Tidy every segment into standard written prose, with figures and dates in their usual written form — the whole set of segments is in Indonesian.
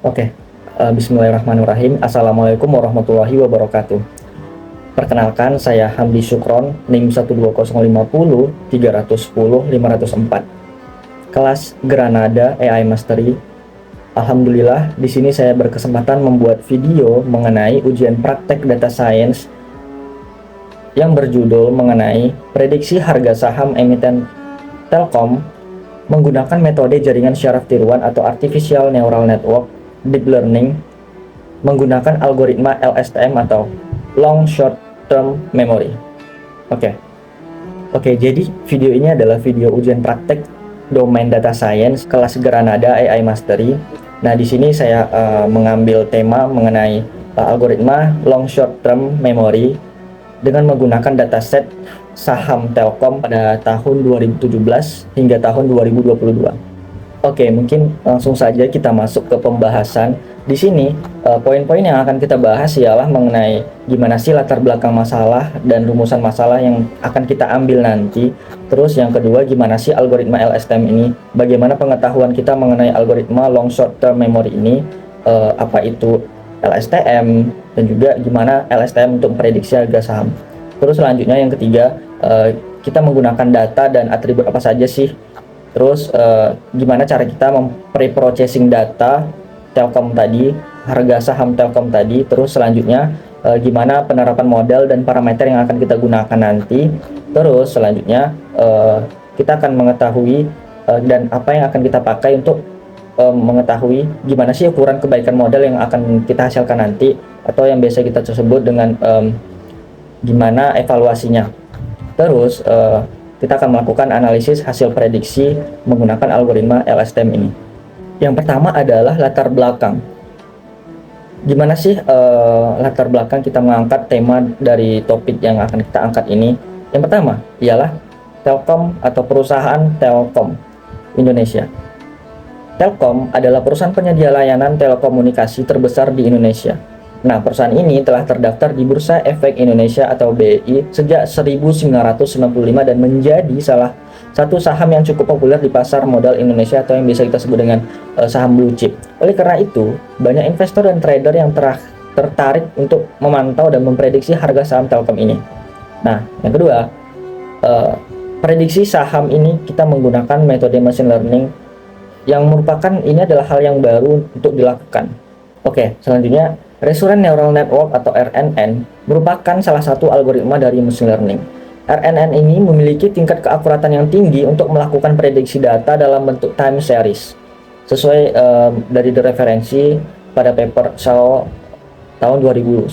Oke, Bismillahirrahmanirrahim. Assalamualaikum warahmatullahi wabarakatuh. Perkenalkan, saya Hamdi Syukron, NIM 12050 310 504. Kelas Granada AI Mastery. Alhamdulillah, di sini saya berkesempatan membuat video mengenai ujian praktek data science yang berjudul mengenai prediksi harga saham emiten Telkom menggunakan metode jaringan syaraf tiruan atau Artificial Neural Network Deep Learning menggunakan algoritma LSTM atau Long Short Term Memory. Oke, jadi video ini adalah video ujian praktek domain data science kelas Granada AI Mastery. Nah, di sini saya mengambil tema mengenai algoritma Long Short Term Memory dengan menggunakan dataset saham Telkom pada tahun 2017 hingga tahun 2022. Oke, mungkin langsung saja kita masuk ke pembahasan. Di sini, poin-poin yang akan kita bahas ialah mengenai gimana sih latar belakang masalah dan rumusan masalah yang akan kita ambil nanti. Terus yang kedua, gimana sih algoritma LSTM ini, bagaimana pengetahuan kita mengenai algoritma Long Short Term Memory ini, apa itu LSTM, dan juga gimana LSTM untuk memprediksi harga saham. Terus selanjutnya yang ketiga, kita menggunakan data dan atribut apa saja sih. Terus gimana cara kita mempreprocessing data Telkom tadi, harga saham Telkom tadi. Terus selanjutnya gimana penerapan model dan parameter yang akan kita gunakan nanti. Terus selanjutnya kita akan mengetahui dan apa yang akan kita pakai untuk mengetahui gimana sih ukuran kebaikan model yang akan kita hasilkan nanti, atau yang biasa kita sebut dengan gimana evaluasinya. Terus kita akan melakukan analisis hasil prediksi menggunakan algoritma LSTM ini. Yang pertama adalah latar belakang. Gimana sih latar belakang kita mengangkat tema dari topik yang akan kita angkat ini? Yang pertama ialah Telkom atau perusahaan Telkom Indonesia. Telkom adalah perusahaan penyedia layanan telekomunikasi terbesar di Indonesia. Nah, perusahaan ini telah terdaftar di Bursa Efek Indonesia atau BEI sejak 1995 dan menjadi salah satu saham yang cukup populer di pasar modal Indonesia atau yang bisa kita sebut dengan saham blue chip. Oleh karena itu, banyak investor dan trader yang tertarik untuk memantau dan memprediksi harga saham Telkom ini. Nah, yang kedua, prediksi saham ini kita menggunakan metode machine learning yang merupakan ini adalah hal yang baru untuk dilakukan. Oke, selanjutnya Recurrent Neural Network atau RNN merupakan salah satu algoritma dari machine learning. RNN ini memiliki tingkat keakuratan yang tinggi untuk melakukan prediksi data dalam bentuk time series. Sesuai dari referensi pada paper Shao tahun 2019.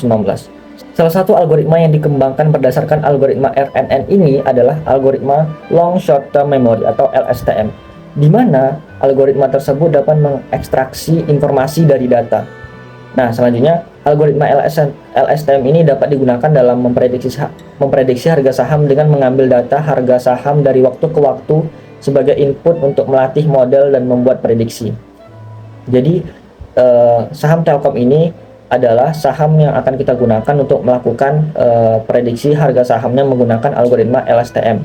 Salah satu algoritma yang dikembangkan berdasarkan algoritma RNN ini adalah algoritma Long Short Term Memory atau LSTM, di mana algoritma tersebut dapat mengekstraksi informasi dari data. Nah, selanjutnya algoritma LSTM ini dapat digunakan dalam memprediksi harga saham dengan mengambil data harga saham dari waktu ke waktu sebagai input untuk melatih model dan membuat prediksi. Jadi, saham Telkom ini adalah saham yang akan kita gunakan untuk melakukan prediksi harga sahamnya menggunakan algoritma LSTM.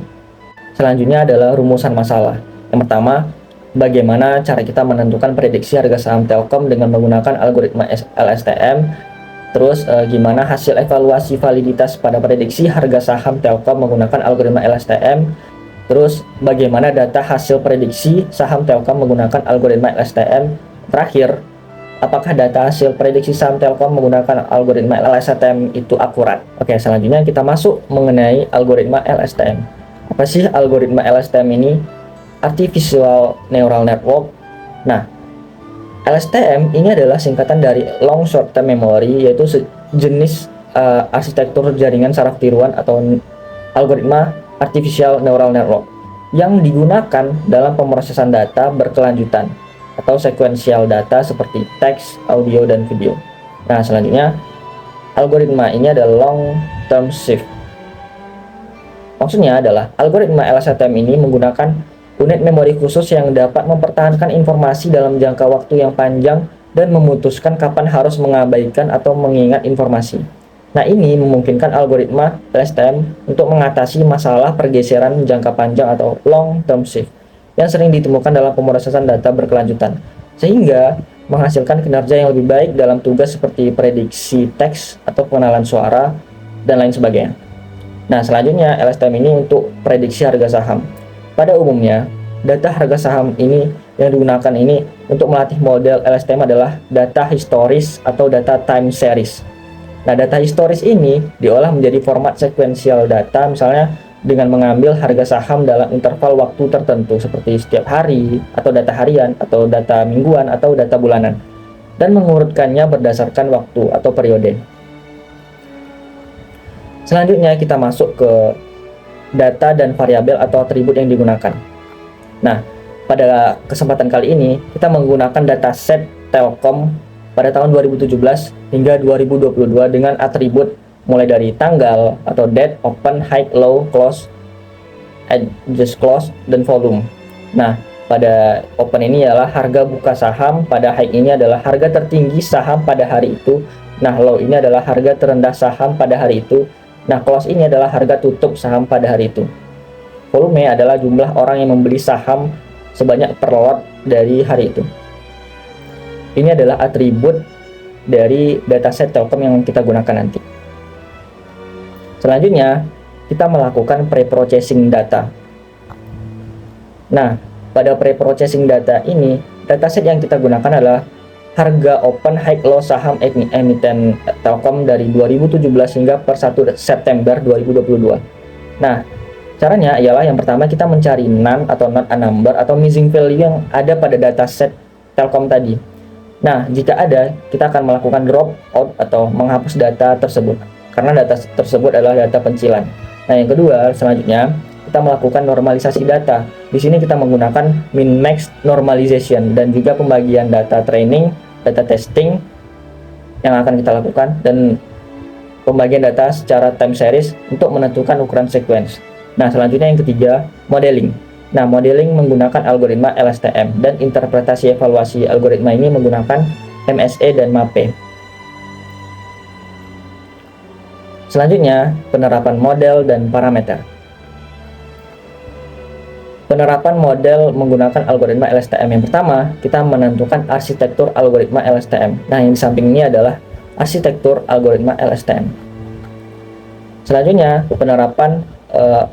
Selanjutnya adalah rumusan masalah. Yang pertama, bagaimana cara kita menentukan prediksi harga saham Telkom dengan menggunakan algoritma LSTM. Terus gimana hasil evaluasi validitas pada prediksi harga saham Telkom menggunakan algoritma LSTM. Terus bagaimana data hasil prediksi saham Telkom menggunakan algoritma LSTM. Terakhir, apakah data hasil prediksi saham Telkom menggunakan algoritma LSTM itu akurat? Oke, selanjutnya kita masuk mengenai algoritma LSTM. Apa sih algoritma LSTM ini? Artificial Neural Network. Nah, LSTM ini adalah singkatan dari Long Short Term Memory, yaitu sejenis arsitektur jaringan saraf tiruan atau algoritma Artificial Neural Network yang digunakan dalam pemrosesan data berkelanjutan atau sequential data seperti teks, audio, dan video. Nah, selanjutnya algoritma ini adalah long term shift. Maksudnya adalah algoritma LSTM ini menggunakan unit memori khusus yang dapat mempertahankan informasi dalam jangka waktu yang panjang dan memutuskan kapan harus mengabaikan atau mengingat informasi. Nah, ini memungkinkan algoritma LSTM untuk mengatasi masalah pergeseran jangka panjang atau long term shift yang sering ditemukan dalam pemrosesan data berkelanjutan. sehingga menghasilkan kinerja yang lebih baik dalam tugas seperti prediksi teks atau pengenalan suara dan lain sebagainya. Nah, selanjutnya LSTM ini untuk prediksi harga saham. Pada umumnya, data harga saham ini yang digunakan ini untuk melatih model LSTM adalah data historis atau data time series. Nah, data historis ini diolah menjadi format sekuensial data, misalnya dengan mengambil harga saham dalam interval waktu tertentu seperti setiap hari, atau data harian, atau data mingguan, atau data bulanan, dan mengurutkannya berdasarkan waktu atau periode. Selanjutnya kita masuk ke data dan variabel atau atribut yang digunakan. Nah, pada kesempatan kali ini kita menggunakan dataset Telkom pada tahun 2017 hingga 2022 dengan atribut mulai dari tanggal atau date, open, high, low, close, adjust close, dan volume. Nah, pada open ini adalah harga buka saham, pada high ini adalah harga tertinggi saham pada hari itu. Nah, low ini adalah harga terendah saham pada hari itu. Nah, close ini adalah harga tutup saham pada hari itu. Volume adalah jumlah orang yang membeli saham sebanyak per lot dari hari itu. Ini adalah atribut dari dataset Telkom yang kita gunakan nanti. Selanjutnya, kita melakukan pre-processing data. Nah, pada pre-processing data ini, dataset yang kita gunakan adalah harga open, high, low saham emiten Telkom dari 2017 hingga per 1 September 2022. Nah, caranya ialah yang pertama kita mencari none atau not a number atau missing value yang ada pada dataset Telkom tadi. Nah, jika ada, kita akan melakukan drop out atau menghapus data tersebut karena data tersebut adalah data pencilan. Nah, yang kedua, selanjutnya kita melakukan normalisasi data. Di sini kita menggunakan min-max normalization dan juga pembagian data training, data testing yang akan kita lakukan, dan pembagian data secara time series untuk menentukan ukuran sequence. Nah, selanjutnya yang ketiga, modeling. Nah, modeling menggunakan algoritma LSTM dan interpretasi evaluasi algoritma ini menggunakan MSE dan MAPE. Selanjutnya, penerapan model dan parameter. Penerapan model menggunakan algoritma LSTM. Yang pertama, kita menentukan arsitektur algoritma LSTM. Nah, yang di samping ini adalah arsitektur algoritma LSTM. Selanjutnya, penerapan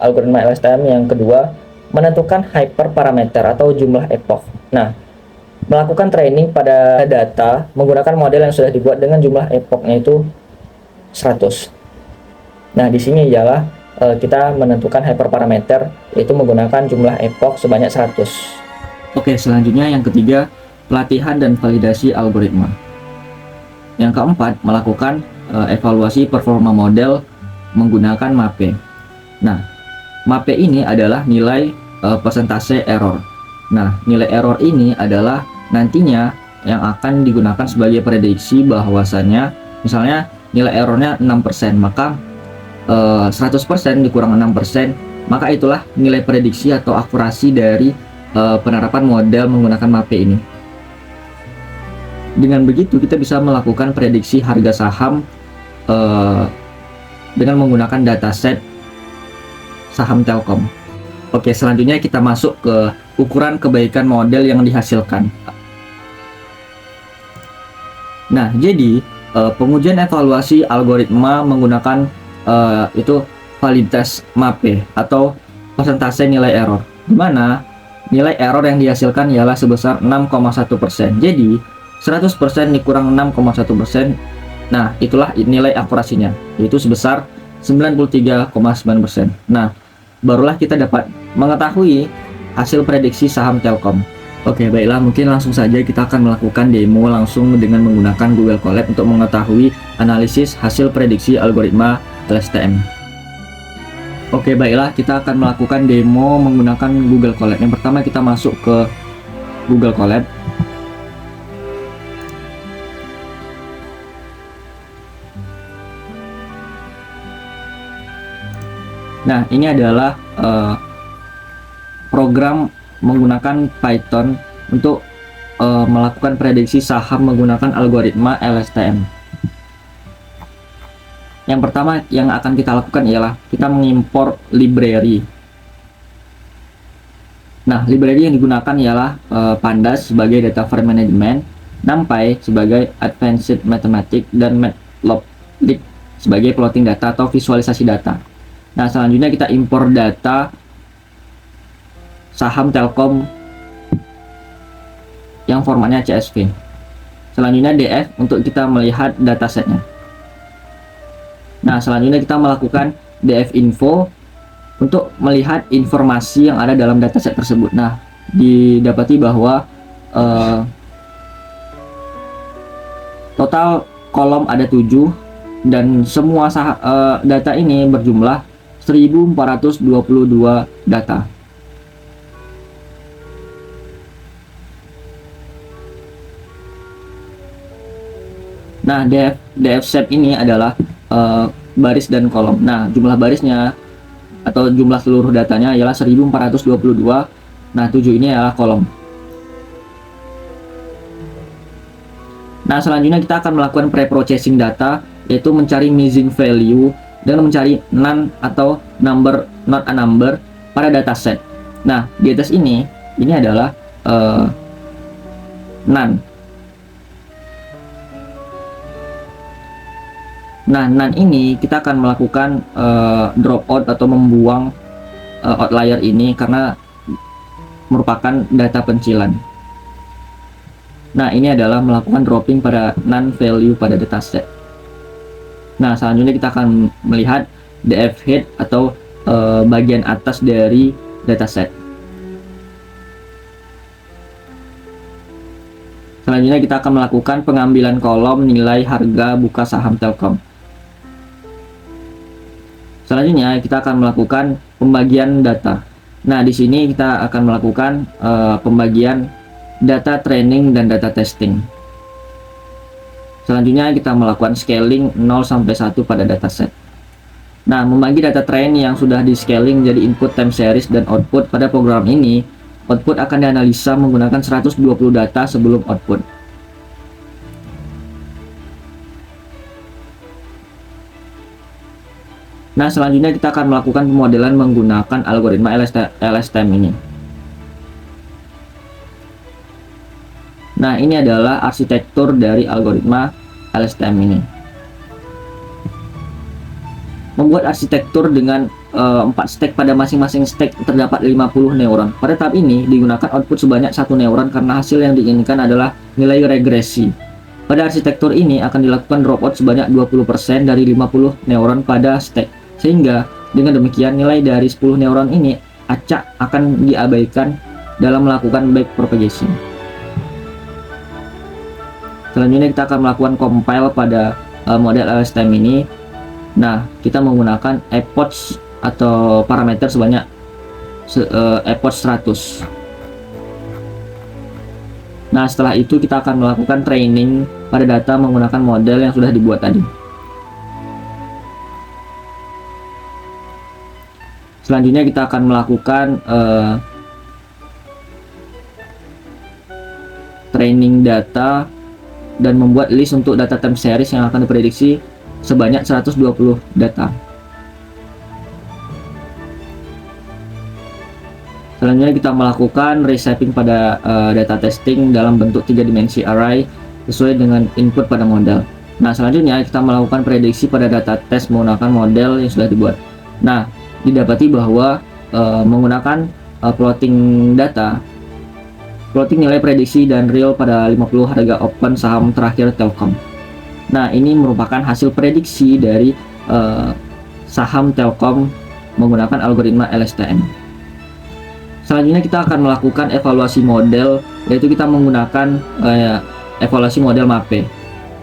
algoritma LSTM yang kedua, menentukan hyperparameter atau jumlah epoch. Nah, melakukan training pada data menggunakan model yang sudah dibuat dengan jumlah epochnya itu 100. Nah, di sini ialah kita menentukan hyperparameter, yaitu menggunakan jumlah epoch sebanyak 100. Oke, selanjutnya yang ketiga, pelatihan dan validasi algoritma. Yang keempat, melakukan evaluasi performa model menggunakan MAPE. Nah, MAPE ini adalah nilai persentase error. Nah, nilai error ini adalah nantinya yang akan digunakan sebagai prediksi bahwasannya misalnya nilai errornya 6%, maka 100% dikurang 6%, maka itulah nilai prediksi atau akurasi dari penerapan model menggunakan MAPE ini. Dengan begitu kita bisa melakukan prediksi harga saham dengan menggunakan dataset saham Telkom. Oke, selanjutnya kita masuk ke ukuran kebaikan model yang dihasilkan. Nah, jadi pengujian evaluasi algoritma menggunakan itu validitas MAPE atau persentase nilai error, di mana nilai error yang dihasilkan ialah sebesar 6,1%. Jadi 100% dikurang 6,1%, nah itulah nilai akurasinya, yaitu sebesar 93,9%. Nah, barulah kita dapat mengetahui hasil prediksi saham Telkom. Oke, baiklah, mungkin langsung saja kita akan melakukan demo langsung dengan menggunakan Google Colab untuk mengetahui analisis hasil prediksi algoritma LSTM. Oke, baiklah, kita akan melakukan demo menggunakan Google Colab. Yang pertama kita masuk ke Google Colab. Nah, ini adalah program menggunakan Python untuk melakukan prediksi saham menggunakan algoritma LSTM. Yang pertama yang akan kita lakukan ialah kita mengimpor library. Nah, library yang digunakan ialah Pandas sebagai data frame management, NumPy sebagai advanced mathematics, dan Matplotlib sebagai plotting data atau visualisasi data. Nah, selanjutnya kita impor data saham Telkom yang formatnya CSV. Selanjutnya DF untuk kita melihat datasetnya. Nah, selanjutnya kita melakukan DF info untuk melihat informasi yang ada dalam dataset tersebut. Nah, didapati bahwa total kolom ada 7 dan semua data ini berjumlah 1422 data. Nah, DF shape ini adalah baris dan kolom. Nah, jumlah barisnya atau jumlah seluruh datanya ialah 1422. Nah, 7 ini adalah kolom. Nah, selanjutnya kita akan melakukan pre-processing data, yaitu mencari missing value dan mencari none atau number not a number pada dataset. Nah, di atas ini adalah none. Nah, none ini kita akan melakukan drop out atau membuang outlier ini karena merupakan data pencilan. Nah, ini adalah melakukan dropping pada none value pada dataset. Nah, selanjutnya kita akan melihat DF head atau bagian atas dari dataset. Selanjutnya kita akan melakukan pengambilan kolom nilai harga buka saham Telkom. Selanjutnya kita akan melakukan pembagian data. Nah, di sini kita akan melakukan pembagian data training dan data testing. Selanjutnya kita melakukan scaling 0 sampai 1 pada dataset. Nah, membagi data train yang sudah di scaling jadi input time series dan output pada program ini, output akan dianalisa menggunakan 120 data sebelum output. Nah, selanjutnya kita akan melakukan pemodelan menggunakan algoritma LSTM ini. Nah, ini adalah arsitektur dari algoritma LSTM ini. Membuat arsitektur dengan 4 stack, pada masing-masing stack terdapat 50 neuron. Pada tahap ini digunakan output sebanyak 1 neuron karena hasil yang diinginkan adalah nilai regresi. Pada arsitektur ini akan dilakukan dropout sebanyak 20% dari 50 neuron pada stack. Sehingga dengan demikian nilai dari 10 neuron ini acak akan diabaikan dalam melakukan back propagation. Selanjutnya kita akan melakukan compile pada model LSTM ini. Nah, kita menggunakan epoch atau parameter sebanyak epoch 100. Nah, setelah itu kita akan melakukan training pada data menggunakan model yang sudah dibuat tadi. Selanjutnya kita akan melakukan training data dan membuat list untuk data time series yang akan diprediksi sebanyak 120 data. Selanjutnya kita melakukan reshaping pada data testing dalam bentuk 3 dimensi array sesuai dengan input pada model. Nah, selanjutnya kita melakukan prediksi pada data test menggunakan model yang sudah dibuat. Nah, didapati bahwa menggunakan plotting data, plotting nilai prediksi dan real pada 50 harga open saham terakhir Telkom. Nah, ini merupakan hasil prediksi dari saham Telkom menggunakan algoritma LSTM. Selanjutnya kita akan melakukan evaluasi model, yaitu kita menggunakan evaluasi model MAPE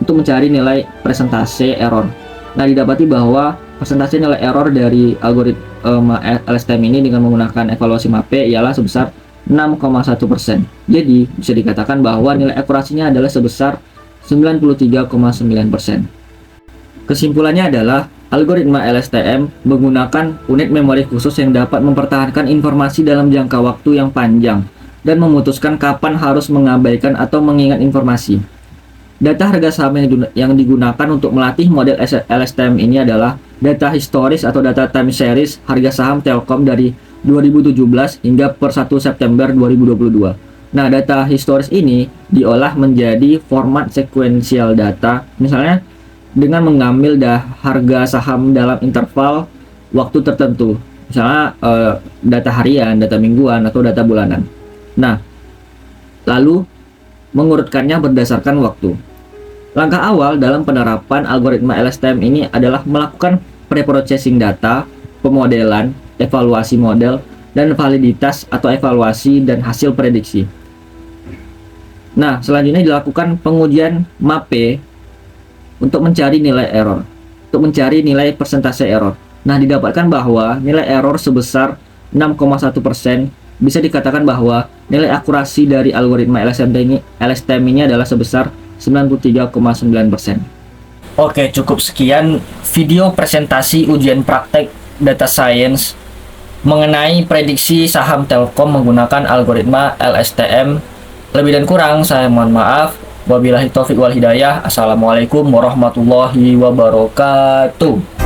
untuk mencari nilai presentase error. Nah, didapati bahwa persentase nilai error dari algoritma LSTM ini dengan menggunakan evaluasi MAPE ialah sebesar 6,1%. Jadi bisa dikatakan bahwa nilai akurasinya adalah sebesar 93,9%. Kesimpulannya adalah algoritma LSTM menggunakan unit memori khusus yang dapat mempertahankan informasi dalam jangka waktu yang panjang dan memutuskan kapan harus mengabaikan atau mengingat informasi. Data harga saham yang digunakan untuk melatih model LSTM ini adalah data historis atau data time series harga saham Telkom dari 2017 hingga per 1 September 2022. Nah, data historis ini diolah menjadi format sekuensial data, misalnya dengan mengambil harga saham dalam interval waktu tertentu, misalnya data harian, data mingguan, atau data bulanan. Nah, lalu mengurutkannya berdasarkan waktu. Langkah awal dalam penerapan algoritma LSTM ini adalah melakukan pre-processing data, pemodelan, evaluasi model, dan validitas atau evaluasi dan hasil prediksi. Nah, selanjutnya dilakukan pengujian MAPE untuk mencari nilai error, untuk mencari nilai persentase error. Nah, didapatkan bahwa nilai error sebesar 6,1%, bisa dikatakan bahwa nilai akurasi dari algoritma LSTM ini adalah sebesar 93,9%. Oke, cukup sekian video presentasi ujian praktek data science mengenai prediksi saham Telkom menggunakan algoritma LSTM. Lebih dan kurang saya mohon maaf. Wabillahi taufiq wal hidayah. Assalamualaikum warahmatullahi wabarakatuh.